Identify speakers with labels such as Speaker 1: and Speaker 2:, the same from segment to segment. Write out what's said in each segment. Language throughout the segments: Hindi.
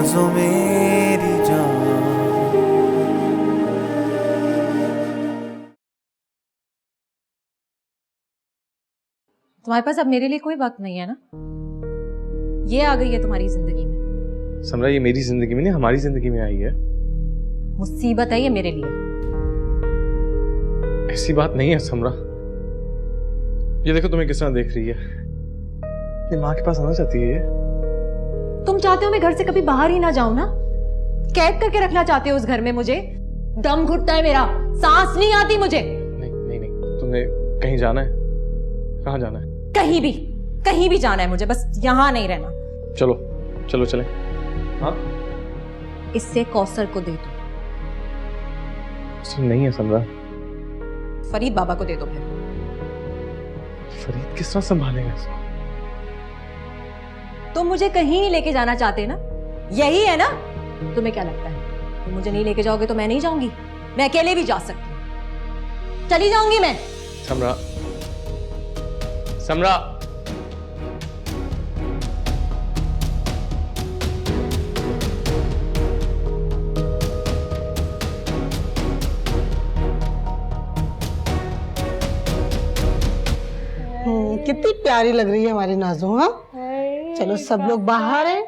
Speaker 1: नाज़ो मेरी जान।
Speaker 2: तुम्हारे पास अब मेरे लिए कोई वक्त नहीं है ना? ये आ गई है तुम्हारी जिंदगी में।
Speaker 3: समरा, ये मेरी जिंदगी में नहीं, हमारी जिंदगी में आई है।
Speaker 2: मुसीबत है ये मेरे लिए।
Speaker 3: ऐसी बात नहीं है समरा। ये देखो तुम्हें किस तरह देख रही है। ये माँ के पास आना चाहती है ये।
Speaker 2: तुम चाहते हो मैं घर से कभी बाहर ही ना जाऊं ना? कैद करके रखना चाहते हो उस घर में मुझे? दम घुटता है मेरा, सांस नहीं आती मुझे।
Speaker 3: नहीं नहीं नहीं, तुमने कहीं जाना है? कहाँ जाना है?
Speaker 2: कहीं भी जाना है मुझे, बस यहाँ नहीं रहना।
Speaker 3: चलो चलो चलें। हाँ,
Speaker 2: इससे कौसर को दे दो।
Speaker 3: ऐसा नहीं है समरा।
Speaker 2: फरीद बाबा को दे दो फिर।
Speaker 3: फरीद किस तरह संभालेगा इसको?
Speaker 2: तुम मुझे कहीं नहीं लेके जाना चाहते ना? यही है ना? तुम्हें क्या लगता है तुम मुझे नहीं लेके जाओगे तो मैं नहीं जाऊंगी? मैं अकेले भी जा सकती हूँ, चली जाऊंगी मैं।
Speaker 3: समरा, समरा।
Speaker 4: कितनी प्यारी लग रही है हमारी नाज़ो। हाँ, चलो सब लोग बाहर हैं,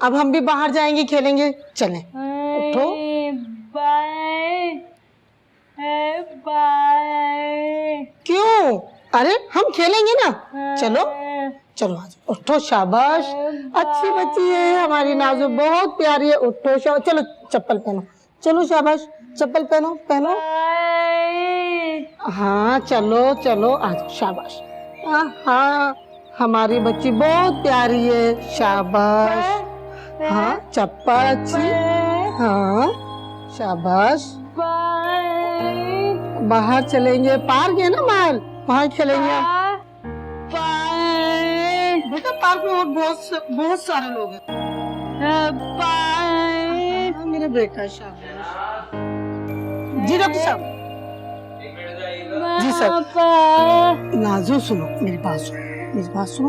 Speaker 4: अब हम भी बाहर जाएंगे, खेलेंगे। चलें, उठो। क्यों? अरे हम खेलेंगे ना, चलो चलो आ जाओ। उठो, शाबाश, अच्छी बच्ची है हमारी नाज़ो, बहुत प्यारी है। उठो, शाबाश। चलो चप्पल पहनो, चलो शाबाश, चप्पल पहनो पहनो। हाँ चलो चलो आ जाओ, शाबाश। हाँ, हमारी बच्ची बहुत प्यारी है, शाबाश। हाँ, चप्पल अच्छी। हाँ, शाबाश। बाहर चलेंगे, पार्क है ना बाहर, वहाँ खेलेंगे। बेटा पार्क में और बहुत सारे लोग हैं। हाँ, मेरा बेटा, शाबाश। जी डॉक्टर साहब। जी सर। नाज़ो सुनो, मेरी बात सुनो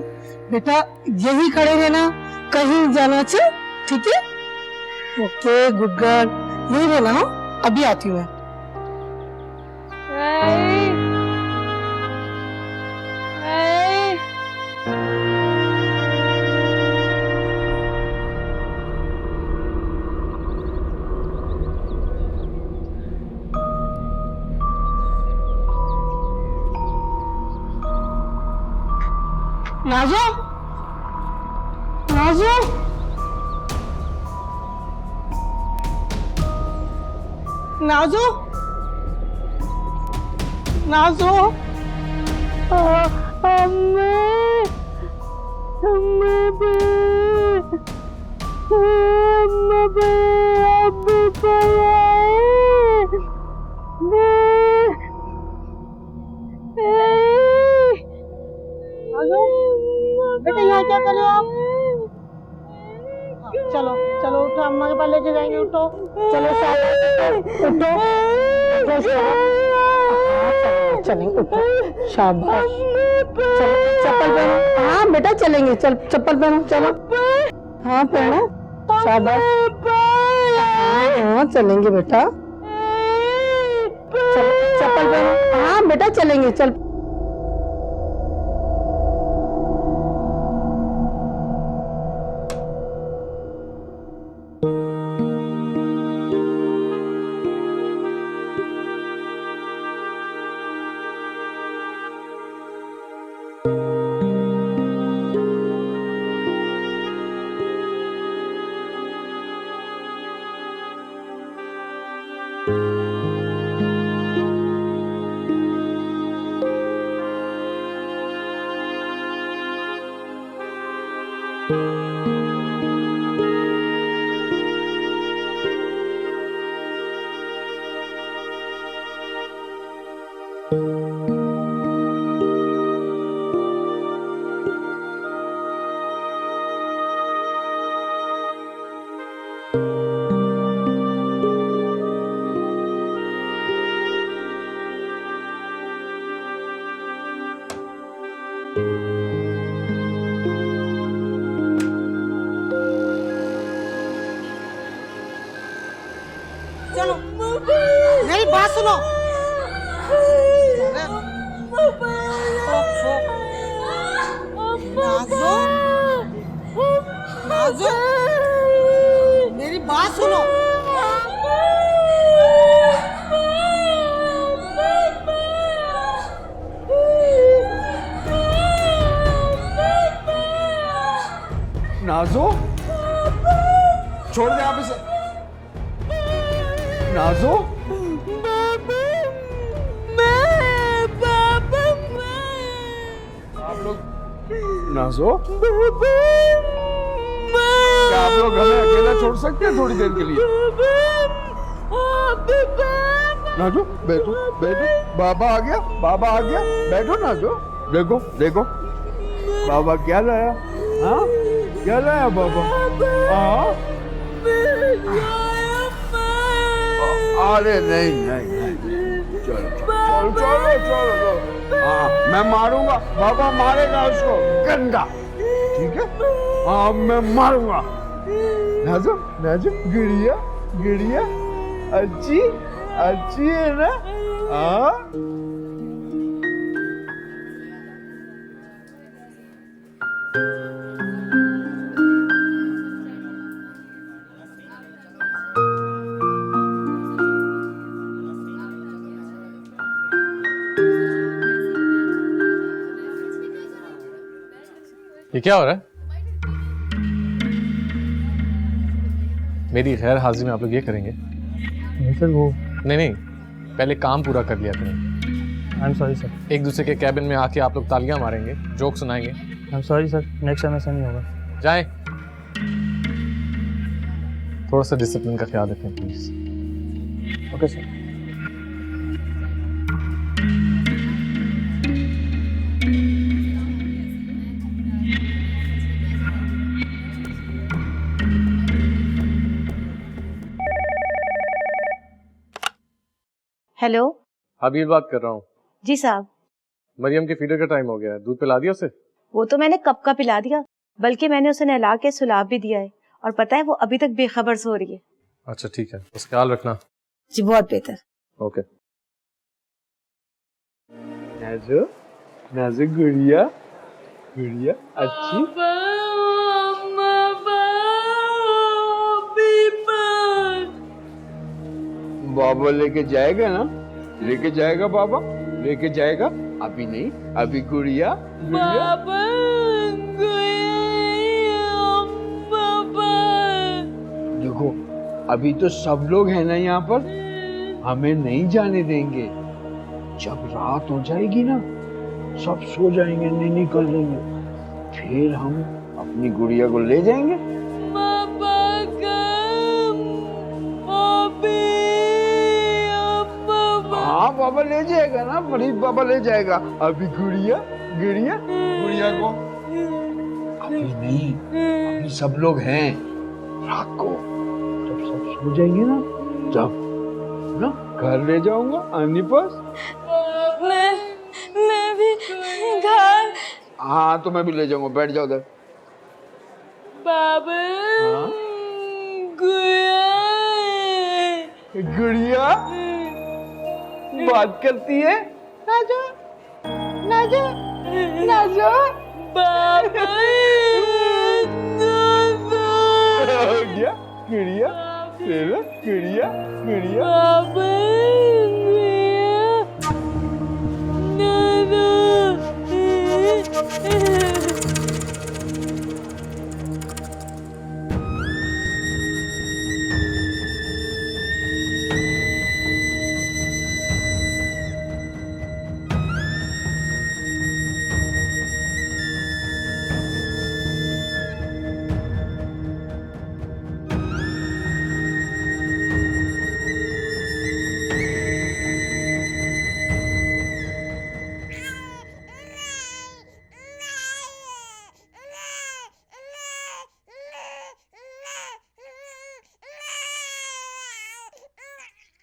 Speaker 4: बेटा, यही खड़े रहना, कहीं जाना चाहिए, ठीक है? ओके, गुड गर्ल, यही रहना। हो, अभी आती हूँ मैं। नाज़ो, नाज़ो, नाज़ो, नाज़ो। अम्मे, अम्मे बे, अम्मे बे, अब्बू बेटा यहाँ क्या कर रहे हो आप? चलो चलो उठो, अम्मा के पास लेके जाएंगे। उठो, चलो शाबाश, उठो, चलेंगे, उठो, शाबाश। चलो चप्पल पहनो। हाँ बेटा चलेंगे, चल चप्पल पहनो, चलो। हाँ पहनो, शाबाश। हाँ चलेंगे बेटा, चलो चप्पल पहनो। हाँ बेटा चलेंगे, चल। चलो मेरी बात सुनो। नाज़ो, नाज़ो, मेरी बात सुनो।
Speaker 5: नाज़ो, छोड़ दे आप इसे। नाज़ो, आप लोग, नाज़ो, क्या आप लोग हमें अकेला छोड़ सकते हैं थोड़ी देर के लिए? नाज़ो, बैठो बैठो, बाबा आ गया, बाबा आ गया, बैठो नाज़ो। देखो देखो बाबा क्या लाया, हाँ क्या लाया बाबा? हाँ अरे नहीं नहीं नहीं, चलो चलो चलो चलो, हाँ मैं मारूंगा, बाबा मारेगा उसको गंदा, ठीक है? हाँ मैं मारूंगा। नाज़ो नाज़ो, गिड़िया गिड़िया अच्छी अच्छी है ना? हाँ
Speaker 3: ये क्या हो रहा है? मेरी गैर हाजिरी में आप लोग ये करेंगे?
Speaker 6: नहीं सर, वो
Speaker 3: नहीं नहीं, पहले काम पूरा कर लिया करें।
Speaker 6: I am sorry sir.
Speaker 3: एक दूसरे के कैबिन में आके आप लोग तालियां मारेंगे, जोक सुनाएंगे।
Speaker 6: I am sorry sir, next time ऐसा नहीं होगा।
Speaker 3: जाएं। थोड़ा सा डिसिप्लिन का ख्याल रखें please.
Speaker 6: Okay sir.
Speaker 7: Hello.
Speaker 3: Habeel बात कर रहा हूँ।
Speaker 7: जी साहब।
Speaker 3: मरियम के फीडर का टाइम हो गया है, दूध पिला दिया उसे?
Speaker 7: वो तो मैंने कब का पिला दिया, बल्कि मैंने उसे नहला के सुलाब भी दिया है, और पता है वो अभी तक बेखबर सो रही है।
Speaker 3: अच्छा ठीक है, उसका ख्याल रखना।
Speaker 7: जी बहुत बेहतर।
Speaker 3: ओके।
Speaker 5: नाज़ो नाज़ो, गुड़िया गुड़िया अच्छी। बाबा लेके जाएगा ना, लेके जाएगा बाबा, लेके जाएगा। अभी नहीं, अभी गुड़िया गुड़िया। देखो अभी तो सब लोग हैं ना यहाँ पर, हमें नहीं जाने देंगे। जब रात हो जाएगी ना, सब सो जाएंगे, नहीं निकल लेंगे, फिर हम अपनी गुड़िया को ले जाएंगे। हाँ बाबा ले जाएगा ना, फरीद बाबा ले जाएगा। अभी गुड़िया गुड़िया गुड़िया को अभी नहीं, अभी सब लोग हैं। रात को जब सब सो जाएंगे ना, जब ना घर ले जाऊंगा अन्नी पास।
Speaker 7: मैं भी घर।
Speaker 5: हाँ तो मैं भी ले जाऊंगा, बैठ जाओ उधर।
Speaker 7: बाबा
Speaker 5: हाँ? गुड़िया बात करती है। नाज़ो नाज़ो नाज़ो
Speaker 7: बाबा
Speaker 5: हो गया गुड़िया, तेरा गुड़िया गुड़िया।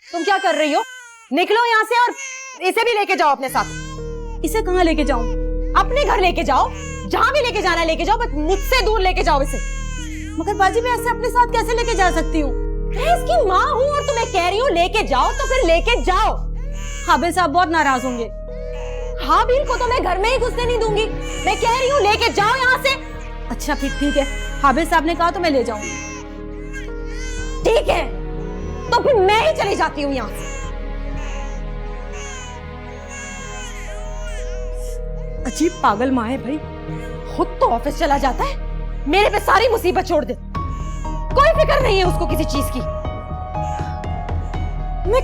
Speaker 2: तुम क्या कर रही हो? निकलो यहाँ से और इसे भी लेके जाओ अपने साथ।
Speaker 7: इसे कहाँ लेके जाऊं?
Speaker 2: अपने घर लेके जाओ, जहाँ भी लेके जाना है लेके जाओ, बस मुझसे दूर लेके जाओ इसे।
Speaker 7: मगर बाजी मैं ऐसे अपने साथ कैसे लेके जा सकती हूँ?
Speaker 2: मैं इसकी माँ हूँ और तुम्हें कह रही हूँ लेके जाओ तो फिर लेके जाओ।
Speaker 7: हाबिल साहब बहुत नाराज होंगे।
Speaker 2: हाबिल को तो मैं घर में ही घुसने नहीं दूंगी। मैं कह रही हूँ लेके जाओ यहाँ से।
Speaker 7: अच्छा फिर ठीक है, हाबिल साहब ने कहा तो मैं ले जाऊंगी।
Speaker 2: ठीक है, तो फिर मैं ही चली जाती हूँ यहाँ से। अजीब पागल माँ है भाई, खुद तो ऑफिस चला जाता है, मेरे पे सारी मुसीबत छोड़ दे। कोई फिक्र नहीं है उसको किसी चीज की। मैं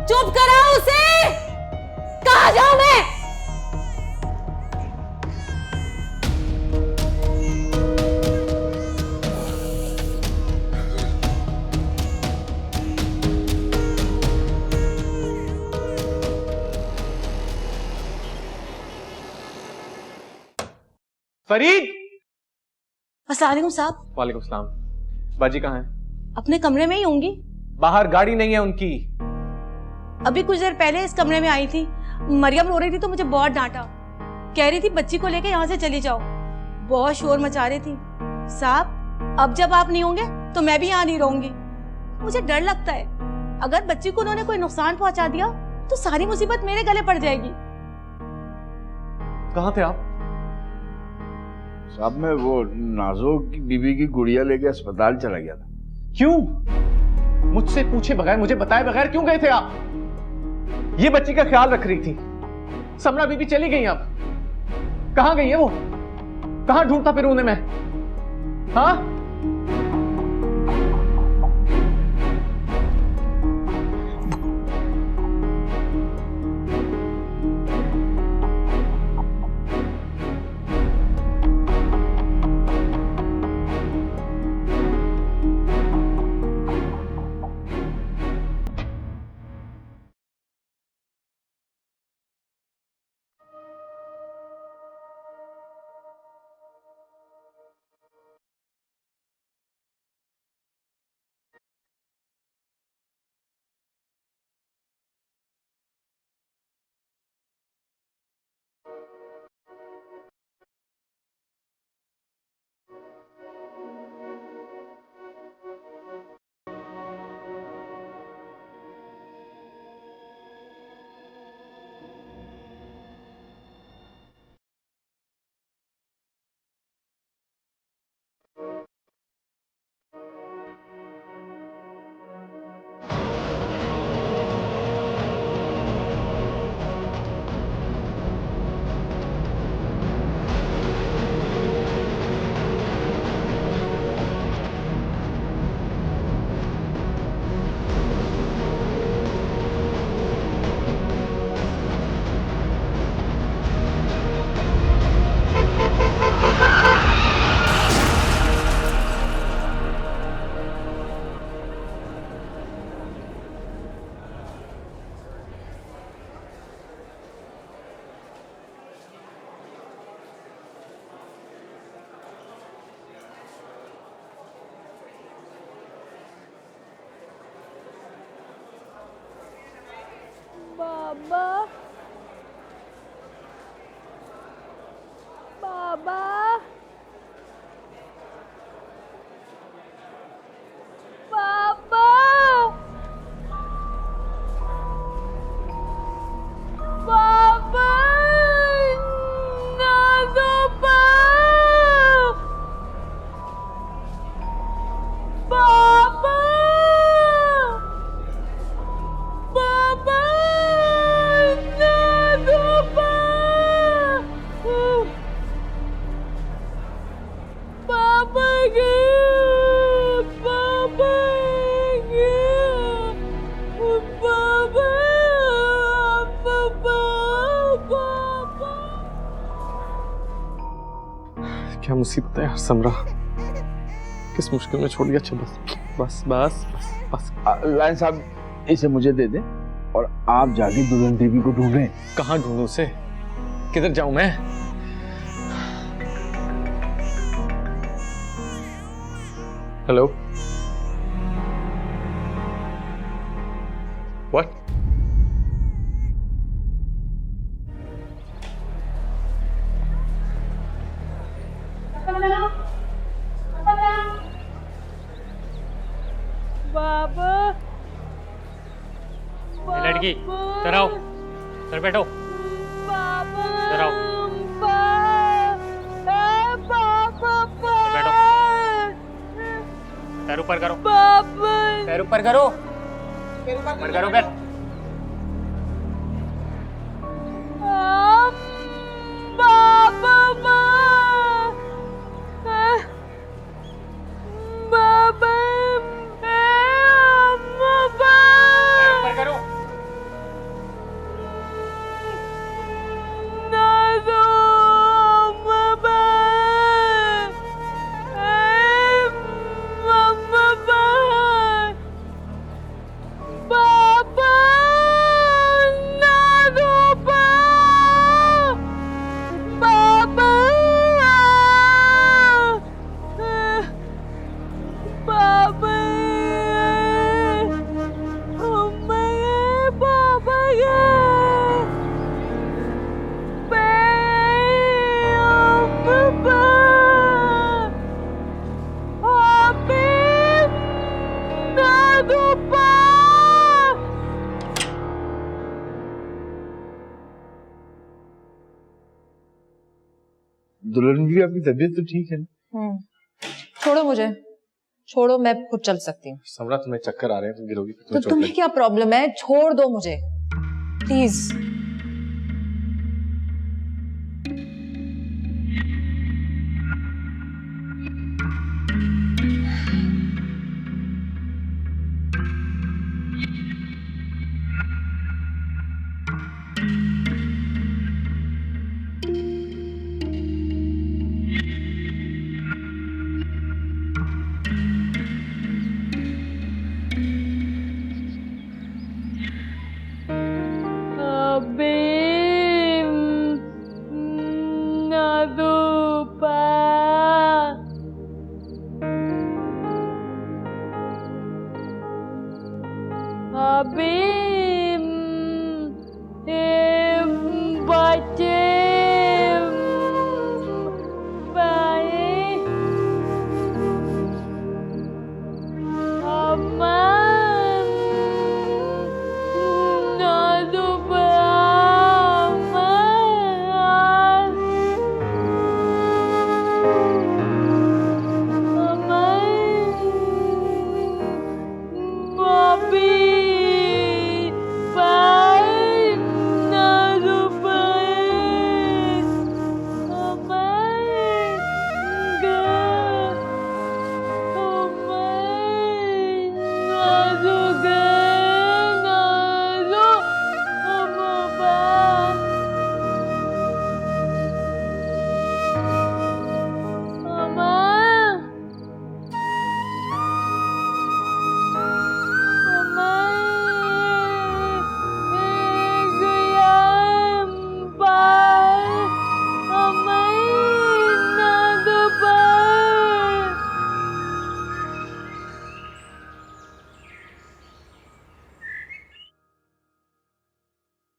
Speaker 2: चुप कराओ उसे। कहाँ जाऊं मैं?
Speaker 3: फरीद।
Speaker 7: अस्सलाम वालेकुम साहब।
Speaker 3: वालेकुम सलाम। बाजी कहाँ है?
Speaker 7: अपने कमरे में ही होंगी।
Speaker 3: बाहर गाड़ी नहीं है उनकी।
Speaker 7: अभी कुछ देर पहले इस कमरे में आई थी, मरियम रो रही थी तो मुझे बहुत डांटा। कह रही थी बच्ची को लेके यहाँ से चली जाओ, बहुत शोर मचा रही थी। साहब अब जब आप नहीं होंगे तो मैं भी यहाँ नहीं रहूंगी। मुझे डर लगता है, अगर बच्ची को उन्होंने कोई नुकसान पहुंचा दिया तो सारी मुसीबत मेरे गले पड़ जाएगी।
Speaker 3: कहाँ थे आप?
Speaker 5: साहब मैं वो नाजो की बीबी की गुड़िया लेके अस्पताल चला गया था।
Speaker 3: क्यों? मुझसे पूछे बगैर, मुझे बताए बगैर क्यों गए थे आप? ये बच्ची का ख्याल रख रही थी। समरा बीबी चली गई, अब कहां गई है वो? कहां ढूंढता फिर उन्हें मैं? हाँ?
Speaker 2: बाबा, बाबा, बाबा, बाबा, नाज़ो बाबा, बाबा, पापा गए, पापा गए, पापा, पापा।
Speaker 3: क्या मुसीबत है यार समरा, किस मुश्किल में छोड़ दिया। अच्छा बस बस बस बस बस।
Speaker 5: लाइन साहब इसे मुझे दे दे और आप जाके दुल्हन बीबी को ढूंढें।
Speaker 3: कहाँ ढूंढूं उसे? किधर जाऊं मैं? Hello what?
Speaker 7: बाबा
Speaker 8: ये लड़की इधर आओ, इधर बैठो, इधर आओ, बैठो, पैर ऊपर करो, पैर ऊपर करो, ऊपर करो पैर। पैर ऊपर करो।
Speaker 5: दुल्हन भी आपकी तबीयत तो ठीक है ना?
Speaker 2: छोड़ो मुझे, छोड़ो, मैं खुद चल सकती हूँ।
Speaker 3: समरा तुम्हें चक्कर आ रहे हैं, तुम गिरोगी तो
Speaker 2: तो
Speaker 3: तुम्हें चोट
Speaker 2: तुम्हें
Speaker 3: लगेगी।
Speaker 2: क्या प्रॉब्लम है? छोड़ दो मुझे प्लीज।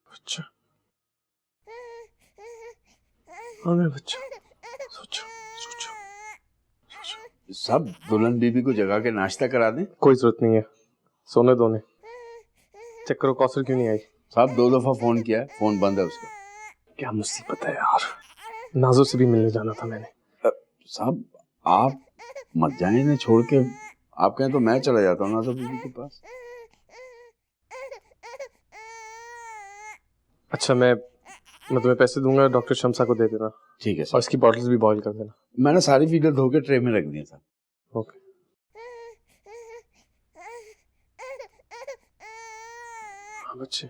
Speaker 3: बच्चा, हाँ मेरा बच्चा, सोचो सोचो सोचो।
Speaker 5: सब दुल्हन बीबी को जगा के नाश्ता करा दें।
Speaker 3: कोई जरूरत नहीं है, सोने दो ने। चेक करो कौसर क्यों नहीं आई।
Speaker 5: साहब 2 दफा फोन किया है, फोन बंद है उसका।
Speaker 3: क्या मुसीबत है यार, नाजो से भी मिलने जाना था मैंने।
Speaker 5: साहब आप मत जाए इन्हें छोड़ के, आप कहें तो मैं चला जाता हूँ नाजो बीबी के पास।
Speaker 3: अच्छा मैं तुम्हें पैसे दूंगा, डॉक्टर शमसा को दे देना
Speaker 5: ठीक है
Speaker 3: और
Speaker 5: सर।
Speaker 3: इसकी बॉटल्स भी बॉईल कर देना।
Speaker 5: मैंने सारी फिगर धो के ट्रे में रख दी था।
Speaker 3: ओके। हाँ बच्चे,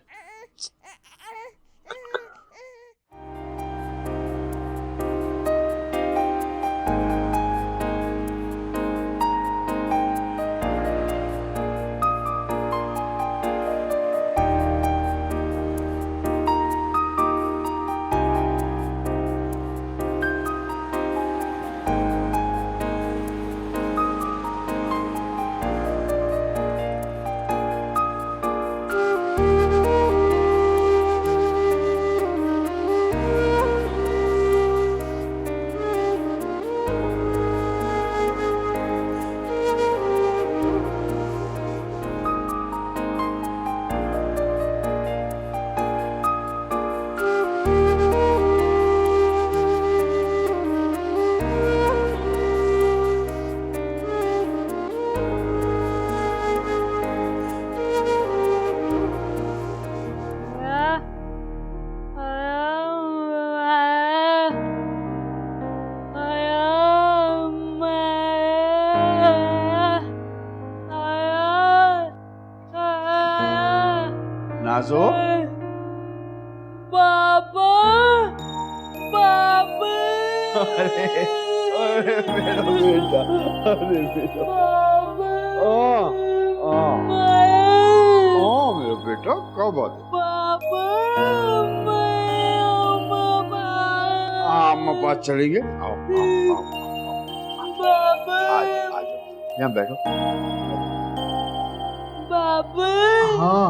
Speaker 5: नाजो
Speaker 7: पापा पापा
Speaker 5: अरे अरे मेरा बेटा, अरे बेटा, मेरा बेटा, क्या बात है? अम्मा पास चलेंगे, आओ आओ आओ, आ जाओ आ जाओ, यहाँ बैठो। हाँ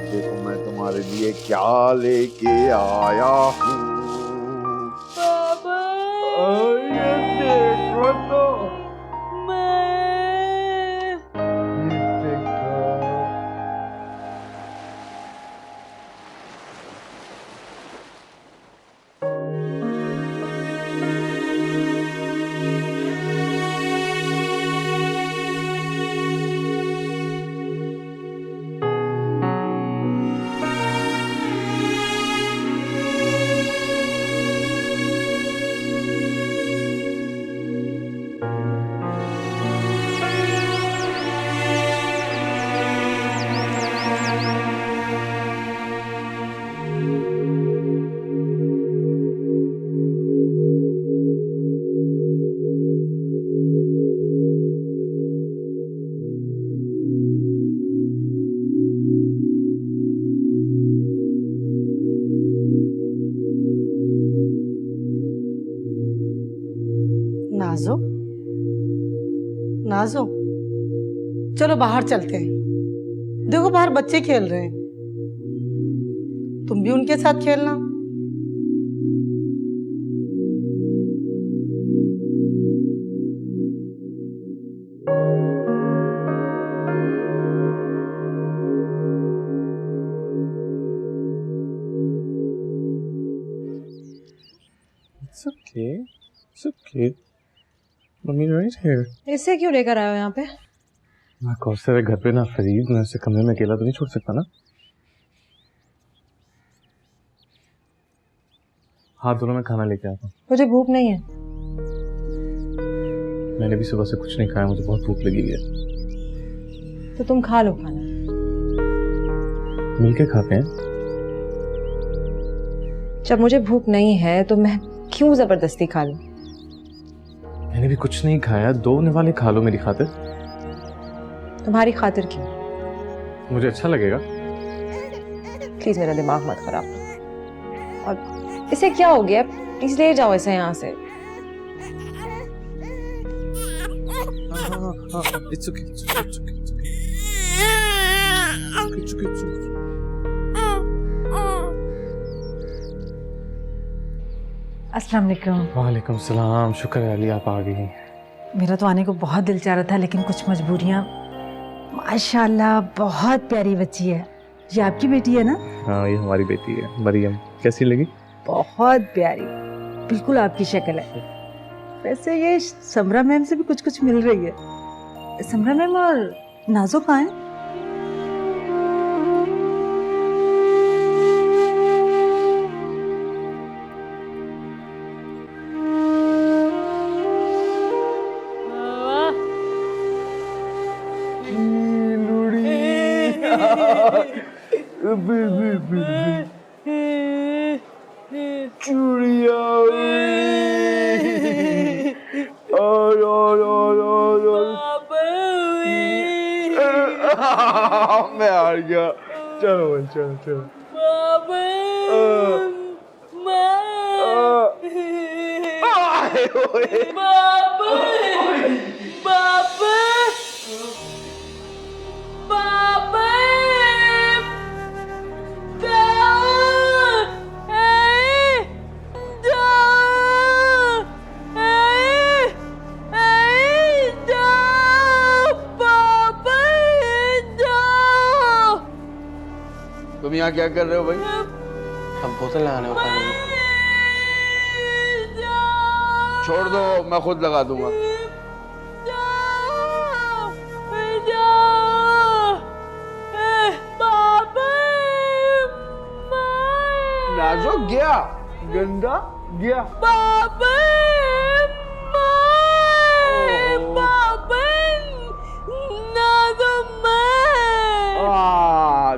Speaker 5: देखो मैं तुम्हारे लिए क्या लेके आया हूँ। ये देखो तो, ये देखो।
Speaker 4: नाजो नाजो, चलो बाहर चलते हैं। देखो बाहर बच्चे खेल रहे हैं, तुम भी उनके साथ खेलना।
Speaker 3: It's okay. It's okay. Mummy right here.
Speaker 2: इसे क्यों लेकर आए हो यहाँ पे?
Speaker 3: मैं कौशल घर पे ना फरीद, मैं उसे कमरे में अकेला तो नहीं छोड़ सकता ना। हाथ धोने में खाना लेके आता हूँ।
Speaker 2: मुझे भूख नहीं है।
Speaker 3: मैंने भी सुबह से कुछ नहीं खाया, मुझे बहुत भूख लगी है।
Speaker 2: तो तुम खा लो खाना।
Speaker 3: मिलके खाते हैं।
Speaker 2: जब मुझे भूख नहीं है तो मैं क्यों जबरदस्ती खा लूं?
Speaker 3: मैंने भी कुछ नहीं खाया, 2 निवाले खा लो मेरी खातिर।
Speaker 2: तुम्हारी खातिर क्यों?
Speaker 3: मुझे अच्छा लगेगा।
Speaker 2: प्लीज मेरा दिमाग मत खराब करो। और इसे क्या हो गया? प्लीज ले जाओ इसे यहाँ से।
Speaker 3: It's okay. It's okay. It's okay. It's okay. It's okay.
Speaker 9: अस्सलाम वालेकुम।
Speaker 3: वालेकुम सलाम, शुक्र है अली आप आ गई।
Speaker 9: मेरा तो आने को बहुत दिल चाह रहा था, लेकिन कुछ मजबूरियाँ। माशाल्लाह बहुत प्यारी बच्ची है। ये आपकी बेटी है ना?
Speaker 3: हाँ ये हमारी बेटी है मरियम। कैसी लगी?
Speaker 9: बहुत प्यारी, बिल्कुल आपकी शक्ल है। वैसे ये समरा मैम से भी कुछ कुछ मिल रही है। समरा मैम और नाजो कहाँ है?
Speaker 5: चूड़िया मैं हार गया। चलो चलो चलो। तुम यहाँ क्या कर रहे हो भाई?
Speaker 6: हम बोतल लगाने को पानी में।
Speaker 5: छोड़ दो, मैं खुद लगा दूंगा। नाजो गया, गंदा गया।
Speaker 7: बाबा
Speaker 5: ओहो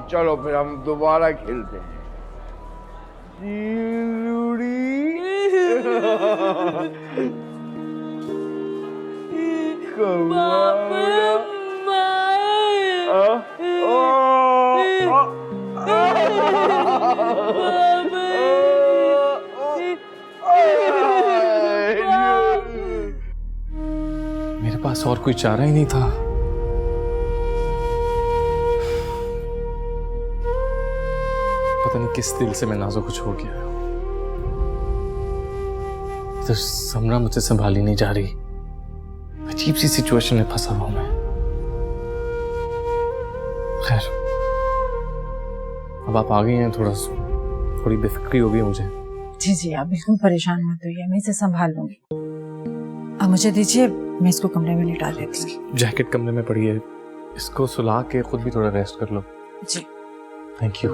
Speaker 5: चलो फिर हम दोबारा खेलते हैं।
Speaker 3: मेरे पास और कोई चारा ही नहीं था। पता नहीं किस दिल से मैं नाज़ो को छोड़ के आया हूं। तो समरा मुझसे संभाली नहीं जा रही। अजीब सी सिचुएशन में फंसा हुआ मैं। खैर, अब आप आ गए हैं, थोड़ी बेफिक्री हो गई मुझे।
Speaker 9: जी जी, आप बिल्कुल परेशान मत होइए, मैं इसे संभाल लूंगी। अब मुझे दीजिए, मैं इसको कमरे में लिटा देती हूँ।
Speaker 3: जैकेट कमरे में पड़ी है, इसको सुला के खुद भी थोड़ा रेस्ट कर लो।
Speaker 9: जी
Speaker 3: थैंक यू।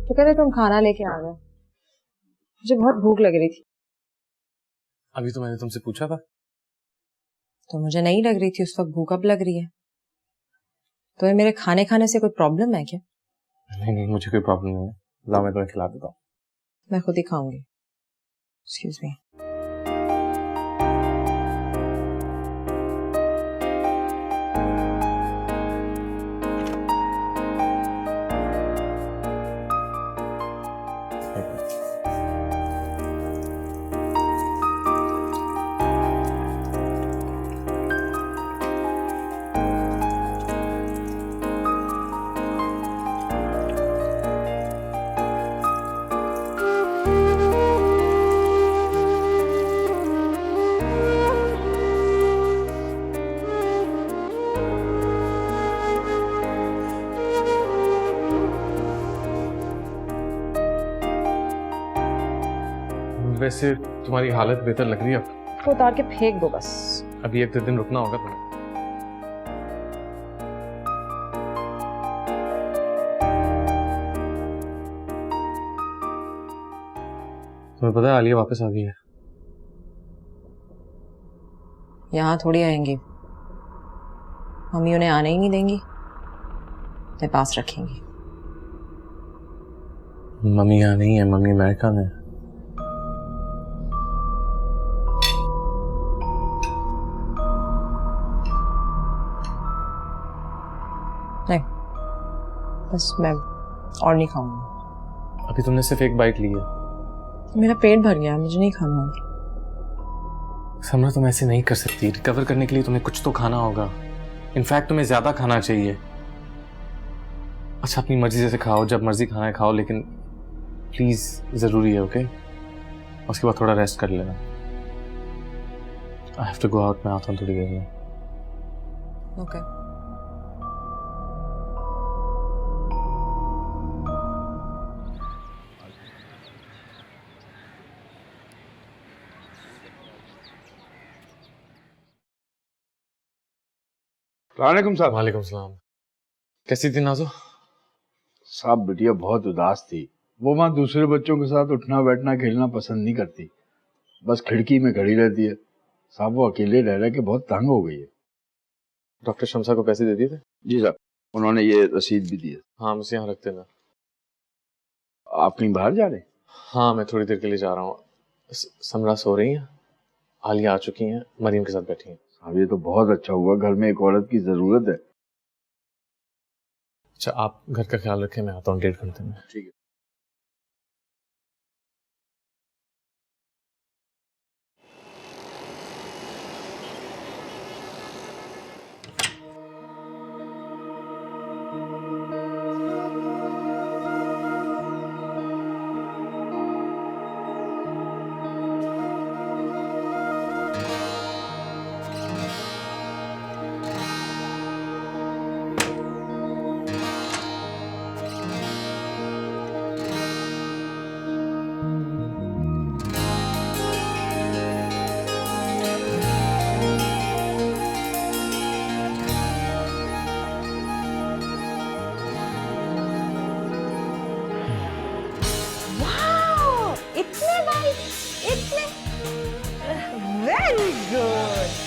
Speaker 2: तो कह रहे तुम खाना लेके आ गए, मुझे बहुत भूख लग रही थी।
Speaker 3: अभी तो मैंने तुमसे पूछा था।
Speaker 2: तो मुझे नहीं लग रही थी उस वक्त, भूख अब लग रही है। तो मेरे खाने खाने से कोई प्रॉब्लम है क्या?
Speaker 3: नहीं, मुझे कोई प्रॉब्लम नहीं है। लाओ, मैं तुम्हें खिला देता हूँ।
Speaker 2: मैं खुद ही खाऊंगी। Excuse me.
Speaker 3: वैसे तुम्हारी हालत बेहतर लग रही है अब।
Speaker 2: इसको उतार के फेंक दो बस।
Speaker 3: अभी 1-2 दिन रुकना होगा तुम्हें। तुम्हें पता है आलिया वापस आ गई है।
Speaker 2: यहाँ थोड़ी आएंगी, मम्मी उन्हें आने ही नहीं देंगी, अपने पास रखेंगी।
Speaker 3: मम्मी यहाँ नहीं है, मम्मी अमेरिका में।
Speaker 2: नहीं, बस मैं और नहीं खाऊंगी।
Speaker 3: अभी तुमने सिर्फ एक बाइट ली है।
Speaker 2: मेरा पेट भर गया, मुझे नहीं खाना है।
Speaker 3: समरा, तुम ऐसे नहीं कर सकती। रिकवर करने के लिए तुम्हें कुछ तो खाना होगा। इनफैक्ट तुम्हें ज्यादा खाना चाहिए। अच्छा, अपनी मर्जी से खाओ, जब मर्जी खाना है खाओ, लेकिन प्लीज जरूरी है, ओके? उसके बाद थोड़ा रेस्ट कर लेना। I have to go out. मैं आता हूँ थोड़ी देर में।
Speaker 2: ओके।
Speaker 5: वालेकुम साहब।
Speaker 3: वालेकुम सलाम। कैसी थी नाज़ो?
Speaker 5: साहब, बिटिया बहुत उदास थी। वो वहाँ दूसरे बच्चों के साथ उठना बैठना खेलना पसंद नहीं करती, बस खिड़की में खड़ी रहती है। साहब, वो अकेले रह रह के बहुत तंग हो गई है।
Speaker 3: डॉक्टर शमसा को पैसे दे दिए थे?
Speaker 5: जी साहब, उन्होंने ये रसीद भी दी है।
Speaker 3: हाँ, मुझे यहाँ रख देना।
Speaker 5: आप कहीं बाहर जा रहे हैं?
Speaker 3: हाँ, मैं थोड़ी देर के लिए जा रहा हूँ। समरा सो रही हैं, आलिया आ चुकी हैं, मरियम के साथ बैठी हैं।
Speaker 5: साहब, ये तो बहुत अच्छा हुआ, घर में एक औरत की जरूरत है।
Speaker 3: अच्छा, आप घर का ख्याल रखें, मैं आता हूँ 1.5 घंटे में।
Speaker 5: ठीक है।
Speaker 2: इतने वेरी गुड।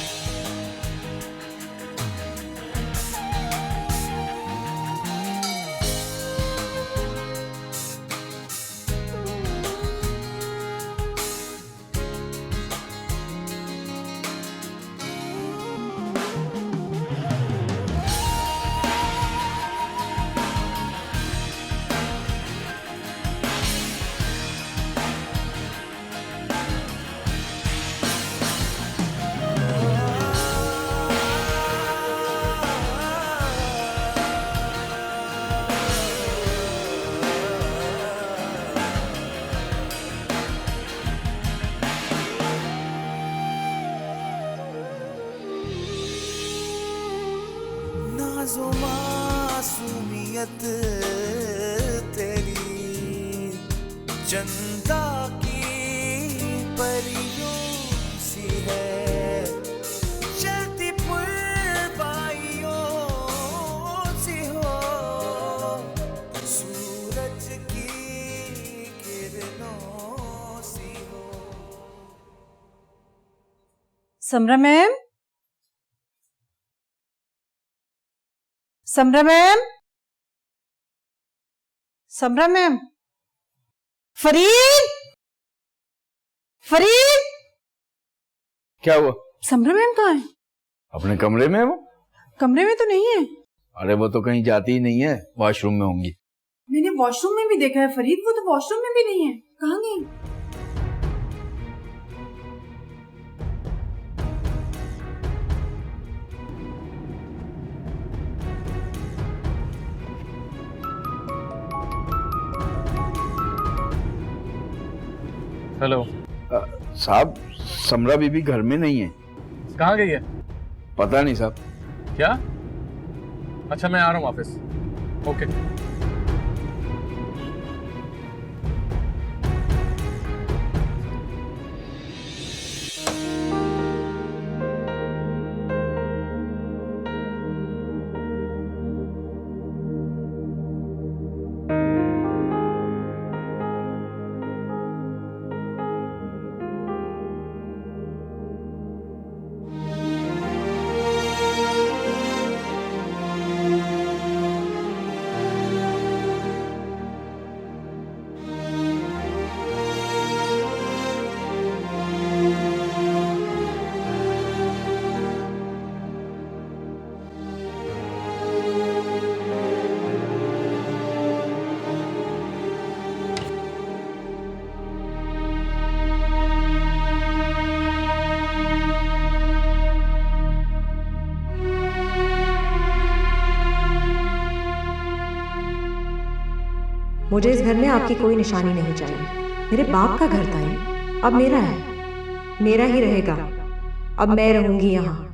Speaker 1: नाज़ो मासूमियत तेरी चंदा की परियों सी है, चलती पुरवाइयों सी हो, सूरज की किरणों सी हो।
Speaker 9: Samra ma'am, Samra ma'am, Samra ma'am, Farid, Farid,
Speaker 5: क्या हुआ?
Speaker 9: समरा मैम कहाँ है?
Speaker 5: अपने कमरे में है वो।
Speaker 9: कमरे में तो नहीं है।
Speaker 5: अरे वो तो कहीं जाती ही नहीं है, वॉशरूम में होंगी।
Speaker 9: मैंने वॉशरूम में भी देखा है फरीद, वो तो वॉशरूम में भी नहीं है। कहाँ गई?
Speaker 3: हेलो
Speaker 5: साहब, समरा बीबी घर में नहीं है।
Speaker 3: कहाँ गई है?
Speaker 5: पता नहीं साहब।
Speaker 3: क्या? अच्छा मैं आ रहा हूँ वापस। ओके।
Speaker 2: मुझे इस घर में आपकी कोई निशानी नहीं चाहिए। मेरे बाप का घर था ये, अब मेरा है, मेरा ही रहेगा। अब मैं रहूंगी यहाँ।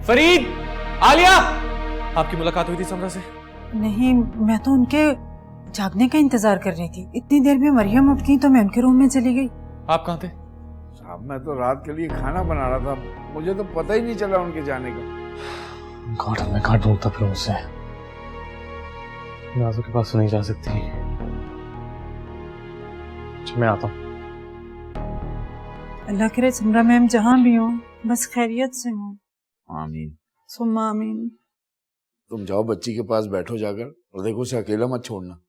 Speaker 3: फरीद, आलिया, आपकी मुलाकात हुई थी समरा से?
Speaker 9: नहीं, मैं तो उनके जागने का इंतजार कर रही थी। इतनी देर में मरियम उठ गई तो मैं उनके रूम में चली गई।
Speaker 3: आप कहाँ थे?
Speaker 5: साहब मैं तो रात के लिए खाना बना रहा था, मुझे तो पता ही नहीं चला उनके जाने का।
Speaker 6: गार्डन में कहाँ ढूंढता फिर उसे? नाज़ो के पास तो नहीं जा सकती। अच्छा मैं आता हूँ।
Speaker 9: अल्लाह करे समरा मैम जहाँ भी हो बस खैरियत से हो।
Speaker 5: आमीन।
Speaker 9: सुम्मा आमीन।
Speaker 5: तुम जाओ बच्ची के पास बैठो जाकर, और देखो उसे अकेला मत छोड़ना।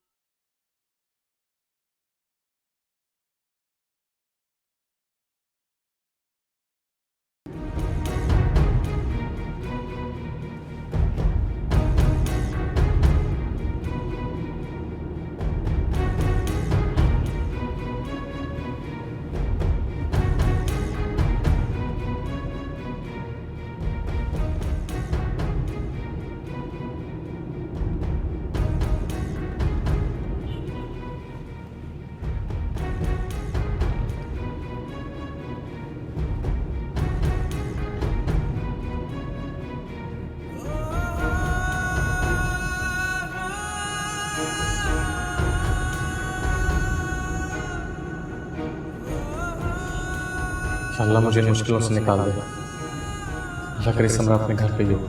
Speaker 6: अल्लाह मुझे इन मुश्किलों से निकाल दे। अल्लाह करे समरा अपने घर पे ही हो।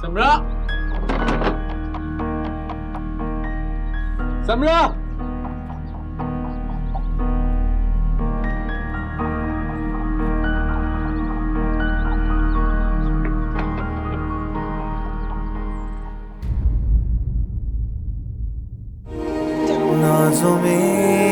Speaker 6: समरा, समरा,
Speaker 1: नाज़ों में